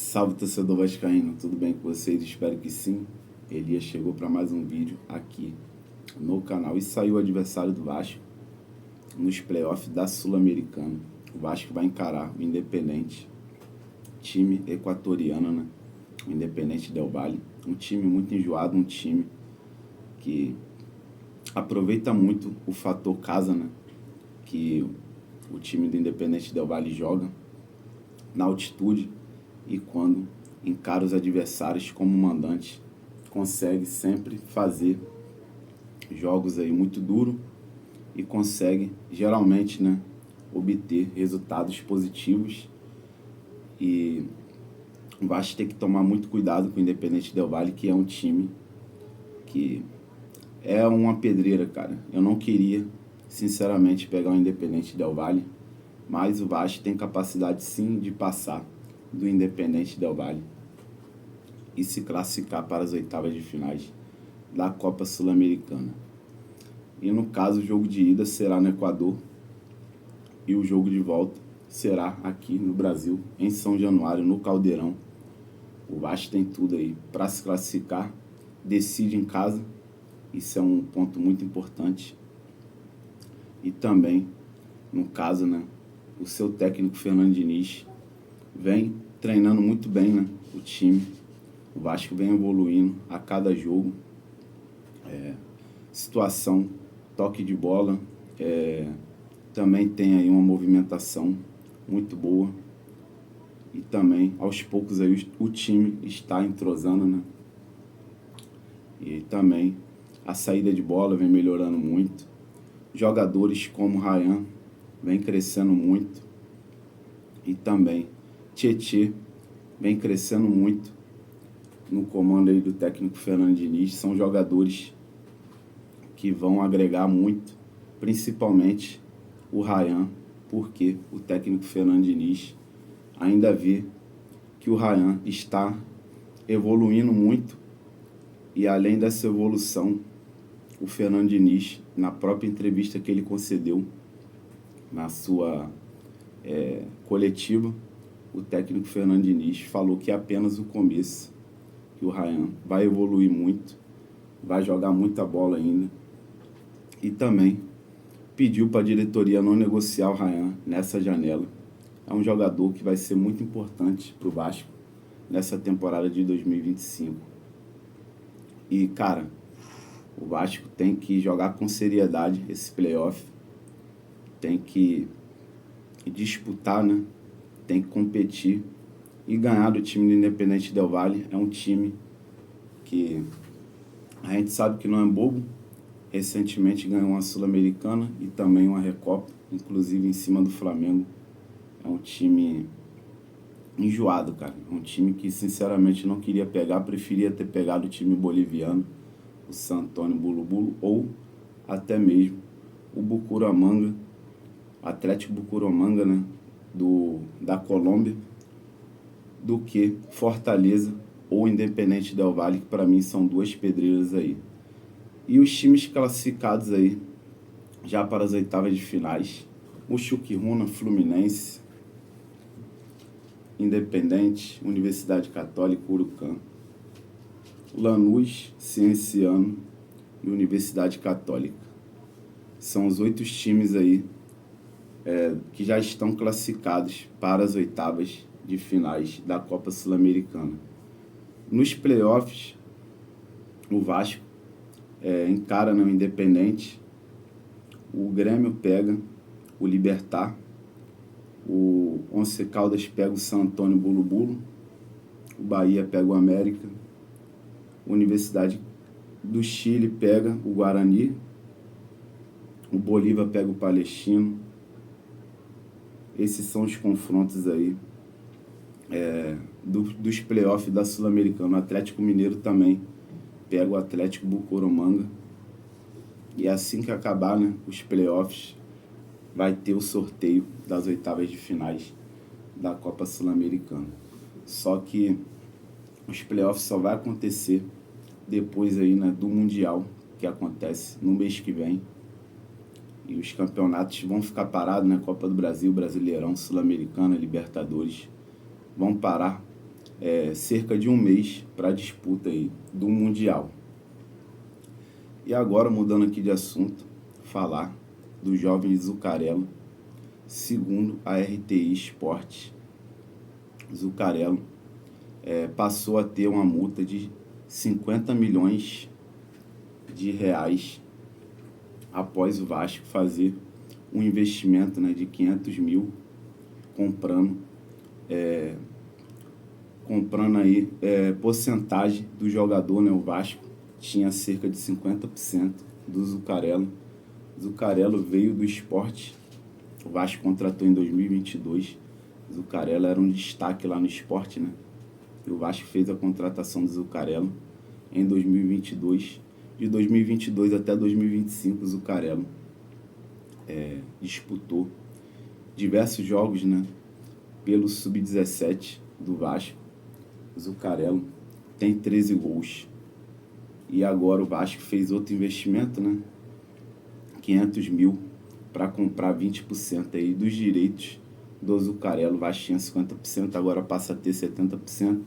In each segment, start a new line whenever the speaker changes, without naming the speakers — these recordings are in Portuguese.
Salve, torcedor vascaíno, tudo bem com vocês? Espero que sim. Elias chegou para mais um vídeo aqui no canal e saiu o adversário do Vasco nos playoffs da Sul-Americana. O Vasco vai encarar o Independente, time equatoriano, né? O Independente Del Valle, um time muito enjoado, um time que aproveita muito o fator casa, né? Que o time do Independente Del Valle joga na altitude e quando encara os adversários como mandante, consegue sempre fazer jogos aí muito duros e consegue geralmente, né, obter resultados positivos. E o Vasco tem que tomar muito cuidado com o Independente Del Valle, que é um time que é uma pedreira, cara. Eu não queria, sinceramente, pegar o Independente Del Valle, mas o Vasco tem capacidade sim de passar do Independente Del Valle e se classificar para as oitavas de finais da Copa Sul-Americana. E no caso, o jogo de ida será no Equador e o jogo de volta será aqui no Brasil, em São Januário, no Caldeirão. O Vasco tem tudo aí para se classificar, decide em casa, isso é um ponto muito importante. E também, no caso, né, o seu técnico Fernando Diniz vem treinando muito bem, né, o time. O Vasco vem evoluindo a cada jogo. Situação, toque de bola, também tem aí uma movimentação muito boa. E também, aos poucos, aí, o time está entrosando, né? E também a saída de bola vem melhorando muito. Jogadores como Ryan vem crescendo muito. E também Tietê vem crescendo muito no comando aí do técnico Fernando Diniz. São jogadores que vão agregar muito, principalmente o Ryan, porque o técnico Fernando Diniz ainda vê que o Ryan está evoluindo muito. E além dessa evolução, o Fernando Diniz, na própria entrevista que ele concedeu na sua coletiva, o técnico Fernando Diniz falou que é apenas o começo, que o Ryan vai evoluir muito, vai jogar muita bola ainda. E também pediu para a diretoria não negociar o Ryan nessa janela. É um jogador que vai ser muito importante para o Vasco nessa temporada de 2025. E, cara, o Vasco tem que jogar com seriedade esse playoff, tem que disputar, né? Tem que competir e ganhar do time do Independente Del Valle. É um time que a gente sabe que não é bobo. Recentemente ganhou uma Sul-Americana e também uma Recopa, inclusive em cima do Flamengo. É um time enjoado, cara. É um time que sinceramente não queria pegar, preferia ter pegado o time boliviano, o San Antonio Bulu Bulu, ou até mesmo o Bucaramanga, Atlético Bucaramanga, né, da Colômbia, do que Fortaleza ou Independente Del Valle, que para mim são duas pedreiras aí. E os times classificados aí já para as oitavas de finais: o Chuquiruna, Fluminense, Independente, Universidade Católica, Urucã, Lanús, Cienciano e Universidade Católica. São os 8 times aí que já estão classificados para as oitavas de finais da Copa Sul-Americana. Nos playoffs, o Vasco encara no Independente, o Grêmio pega o Libertad, o Once Caldas pega o San Antonio Bulu Bulu, o Bahia pega o América, a Universidade do Chile pega o Guarani, o Bolívar pega o Palestino. Esses são os confrontos aí dos playoffs da Sul-Americana. O Atlético Mineiro também pega o Atlético Bucaramanga. E assim que acabar, né, os playoffs, vai ter o sorteio das oitavas de finais da Copa Sul-Americana. Só que os playoffs só vai acontecer depois aí, né, do Mundial, que acontece no mês que vem. E os campeonatos vão ficar parados, né? Copa do Brasil, Brasileirão, Sul-Americana, Libertadores, vão parar cerca de um mês para a disputa aí do Mundial. E agora, mudando aqui de assunto, falar do jovem Zuccarello. Segundo a RTI Sport, Zuccarello passou a ter uma multa de 50 milhões de reais após o Vasco fazer um investimento, né, de 500 mil comprando aí porcentagem do jogador, né? O Vasco tinha cerca de 50% do Zuccarello. Zuccarello veio do Sport, o Vasco contratou em 2022. Zuccarello era um destaque lá no Sport, né? E o Vasco fez a contratação do Zuccarello em 2022. De 2022 até 2025, o Zuccarello disputou diversos jogos, né, pelo Sub-17 do Vasco. O Zuccarello tem 13 gols. E agora o Vasco fez outro investimento, né, 500 mil para comprar 20% aí dos direitos do Zuccarello. O Vasco tinha 50%, agora passa a ter 70%.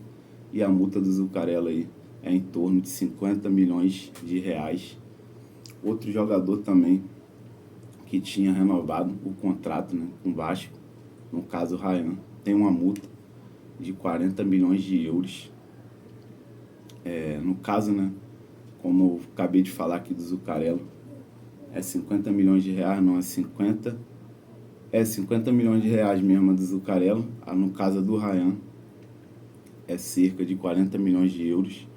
E a multa do Zuccarello aí é em torno de 50 milhões de reais. Outro jogador também que tinha renovado o contrato, né, com o Vasco, no caso o Ryan, tem uma multa de 40 milhões de euros. No caso, né, como eu acabei de falar aqui do Zuccarello, é 50 milhões de reais, não é 50. 50 milhões de reais mesmo do Zuccarello. No caso do Ryan, é cerca de 40 milhões de euros.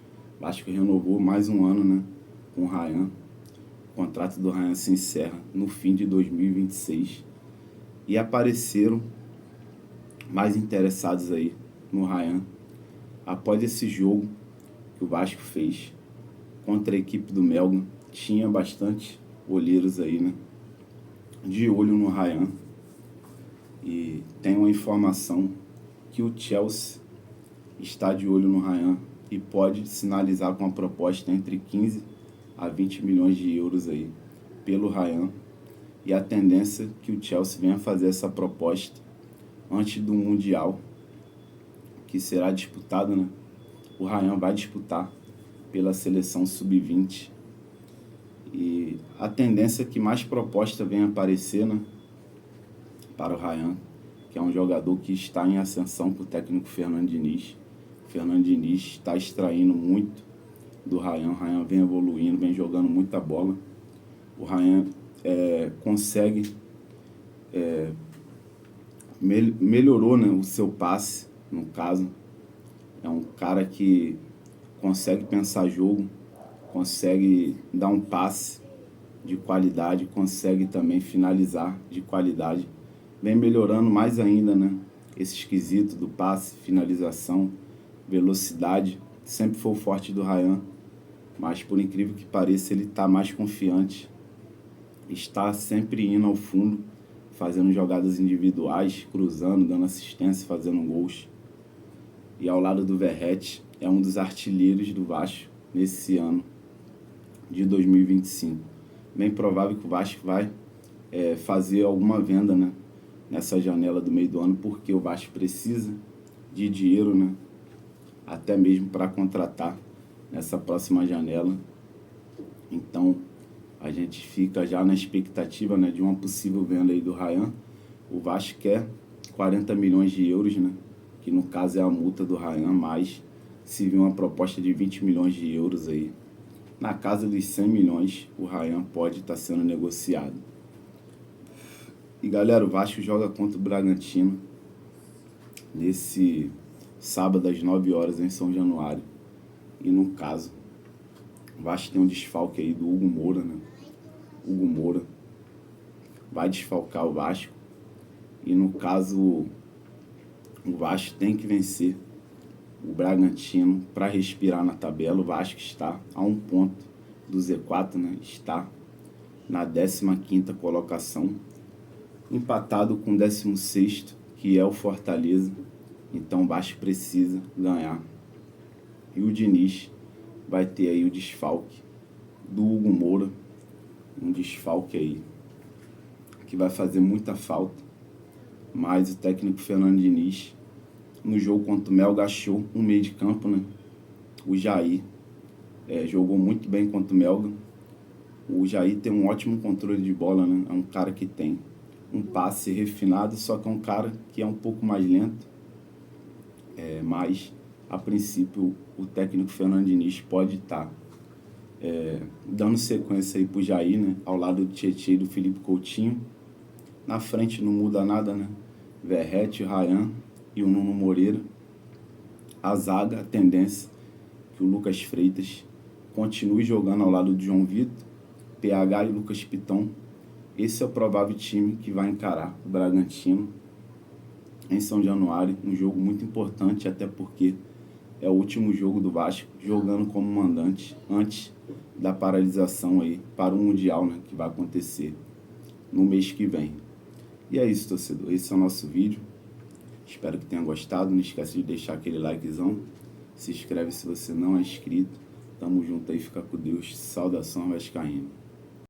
Vasco renovou mais um ano, né, com o Ryan. O contrato do Ryan se encerra no fim de 2026. E apareceram mais interessados aí no Ryan após esse jogo que o Vasco fez contra a equipe do Melgar. Tinha bastante olheiros aí, né, de olho no Ryan. E tem uma informação que o Chelsea está de olho no Ryan e pode sinalizar com a proposta entre 15 a 20 milhões de euros aí pelo Ryan. E a tendência é que o Chelsea venha fazer essa proposta antes do Mundial, que será disputado, né? O Ryan vai disputar pela seleção Sub-20. E a tendência é que mais proposta venha aparecer, né, para o Ryan, que é um jogador que está em ascensão com o técnico Fernando Diniz. O Fernando Diniz está extraindo muito do Ryan. O Ryan vem evoluindo, vem jogando muita bola. O Ryan consegue... melhorou, né, o seu passe, no caso. É um cara que consegue pensar jogo, consegue dar um passe de qualidade, consegue também finalizar de qualidade. Vem melhorando mais ainda, né, esse esquisito do passe, finalização, velocidade. Sempre foi o forte do Ryan, mas por incrível que pareça, ele está mais confiante. Está sempre indo ao fundo, fazendo jogadas individuais, cruzando, dando assistência, fazendo gols. E ao lado do Verratti, é um dos artilheiros do Vasco nesse ano de 2025. Bem provável que o Vasco vai fazer alguma venda, né, nessa janela do meio do ano, porque o Vasco precisa de dinheiro, né, até mesmo para contratar nessa próxima janela. Então, a gente fica já na expectativa, né, de uma possível venda aí do Ryan. O Vasco quer 40 milhões de euros, né, que no caso é a multa do Ryan, mas se vir uma proposta de 20 milhões de euros aí, na casa dos 100 milhões, o Ryan pode estar sendo negociado. E galera, o Vasco joga contra o Bragantino nesse sábado às 9 horas em São Januário. E no caso, o Vasco tem um desfalque aí do Hugo Moura, né? Hugo Moura vai desfalcar o Vasco. E no caso, o Vasco tem que vencer o Bragantino para respirar na tabela. O Vasco está a 1 ponto do Z4, né? Está na 15ª colocação, empatado com o 16º, que é o Fortaleza. Então o Vasco precisa ganhar. E o Diniz vai ter aí o desfalque do Hugo Moura, um desfalque aí que vai fazer muita falta, mas o técnico Fernando Diniz no jogo contra o Melgar, achou um meio de campo, né? O Jair jogou muito bem contra o Melgar. O Jair tem um ótimo controle de bola, né? É um cara que tem um passe refinado, só que é um cara que é um pouco mais lento. Mas, a princípio, o técnico Fernando Diniz pode estar dando sequência aí pro Jair, né? Ao lado do Tietê e do Felipe Coutinho. Na frente não muda nada, né? Verratti, Ryan e o Nuno Moreira. A zaga, a tendência que o Lucas Freitas continue jogando ao lado do João Vitor, PH e Lucas Piton. Esse é o provável time que vai encarar o Bragantino em São Januário, um jogo muito importante, até porque é o último jogo do Vasco jogando como mandante antes da paralisação aí para o Mundial, né, que vai acontecer no mês que vem. E é isso, torcedor. Esse é o nosso vídeo. Espero que tenha gostado. Não esquece de deixar aquele likezão. Se inscreve se você não é inscrito. Tamo junto aí, fica com Deus. Saudação vascaína.